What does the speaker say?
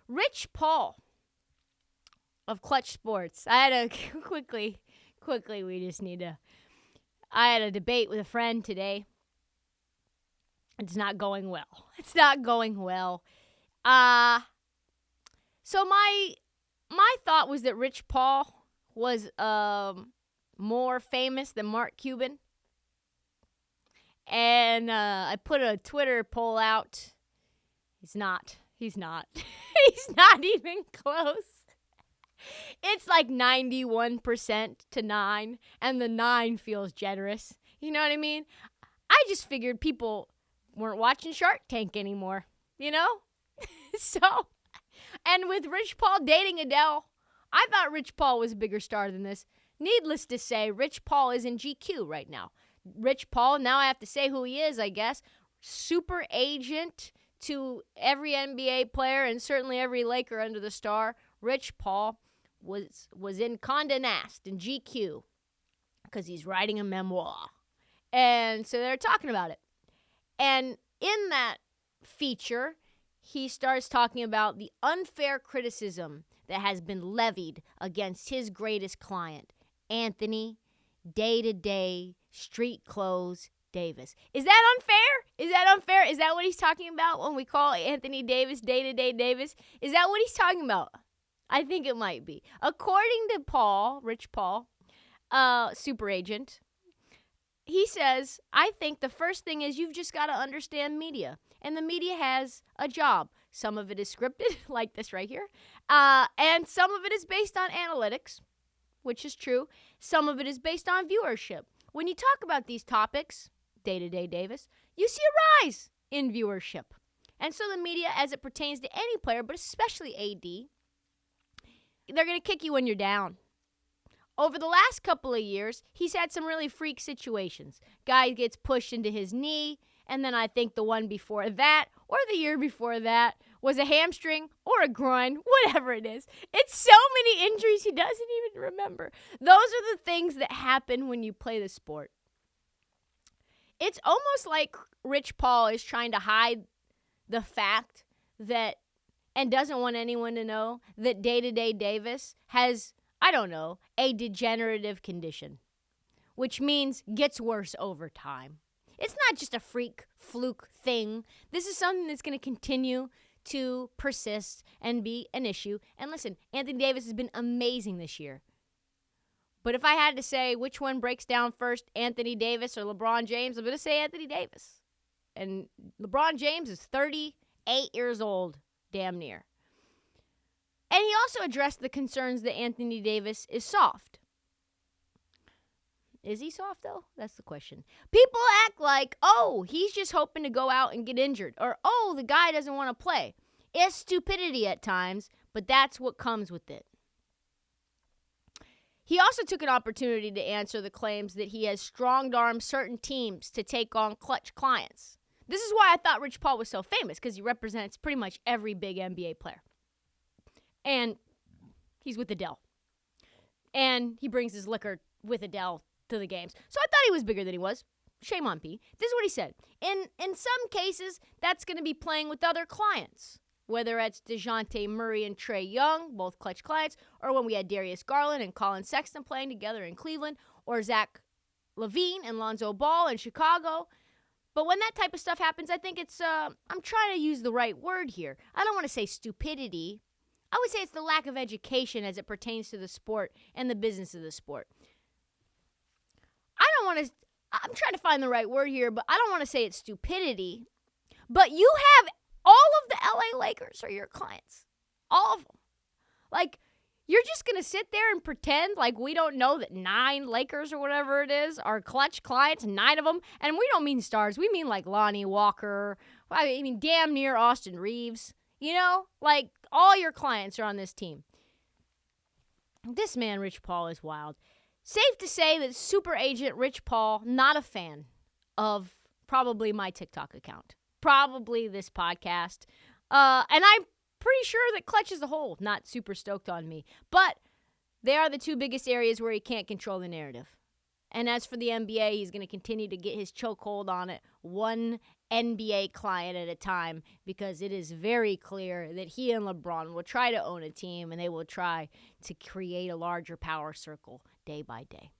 Rich Paul of Clutch Sports. I had to quickly, we just need to. I had a debate with a friend today. It's not going well. So my thought was that Rich Paul was more famous than Mark Cuban. And I put a Twitter poll out. He's not. He's not even close. It's like 91% to 9, and the 9 feels generous. You know what I mean? I just figured people weren't watching Shark Tank anymore, you know? So, and with Rich Paul dating Adele, I thought Rich Paul was a bigger star than this. Needless to say, Rich Paul is in GQ right now. Rich Paul, now I have to say who he is, I guess. Super agent to every NBA player and certainly every Laker under the star. Rich Paul was in Condé Nast in GQ because he's writing a memoir. And so they're talking about it. And in that feature, he starts talking about the unfair criticism that has been levied against his greatest client, Anthony Day-to-Day Street Clothes Davis. Is that unfair? Is that what he's talking about when we call Anthony Davis Day-to-Day Davis? Is that what he's talking about? I think it might be. According to Paul, Rich Paul, super agent, he says, I think the first thing is you've just got to understand media. And the media has a job. Some of it is scripted, like this right here. And some of it is based on analytics, which is true. Some of it is based on viewership. When you talk about these topics, Day-to-Day Davis, you see a rise in viewership. And so the media, as it pertains to any player, but especially AD, they're going to kick you when you're down. Over the last couple of years, he's had some really freak situations. Guy gets pushed into his knee, and then I think the one before that, or the year before that, was a hamstring or a groin, whatever it is. It's so many injuries he doesn't even remember. Those are the things that happen when you play the sport. It's almost like Rich Paul is trying to hide the fact that, and doesn't want anyone to know, that Day-to-Day Davis has, I don't know, a degenerative condition, which means gets worse over time. It's not just a fluke thing. This is something that's going to continue to persist and be an issue. And listen, Anthony Davis has been amazing this year. But if I had to say which one breaks down first, Anthony Davis or LeBron James, I'm going to say Anthony Davis. And LeBron James is 38 years old, damn near. And he also addressed the concerns that Anthony Davis is soft. Is he soft, though? That's the question. People act like, oh, he's just hoping to go out and get injured. Or, oh, the guy doesn't want to play. It's stupidity at times, but that's what comes with it. He also took an opportunity to answer the claims that he has strong-armed certain teams to take on clutch clients. This is why I thought Rich Paul was so famous, because he represents pretty much every big NBA player. And he's with Adele. And he brings his liquor with Adele to the games. So I thought he was bigger than he was. Shame on P. This is what he said. In some cases, that's going to be playing with other clients. Whether it's DeJounte Murray and Trae Young, both clutch clients, or when we had Darius Garland and Colin Sexton playing together in Cleveland, or Zach LaVine and Lonzo Ball in Chicago. But when that type of stuff happens, I think it's, I'm trying to use the right word here. I don't want to say stupidity. I would say it's the lack of education as it pertains to the sport and the business of the sport. I'm trying to find the right word here, but I don't want to say it's stupidity. But you have all of the LA Lakers are your clients. All of them. Like, you're just going to sit there and pretend like we don't know that 9 Lakers or whatever it is are clutch clients, 9 of them. And we don't mean stars. We mean like Lonnie Walker. I mean, damn near Austin Reeves. You know, like all your clients are on this team. This man, Rich Paul, is wild. Safe to say that super agent Rich Paul, not a fan of probably my TikTok account. Probably this podcast. And I'm pretty sure that Clutch as a whole, not super stoked on me. But they are the 2 biggest areas where he can't control the narrative. And as for the NBA, he's going to continue to get his chokehold on it, one NBA client at a time, because it is very clear that he and LeBron will try to own a team, and they will try to create a larger power circle day by day.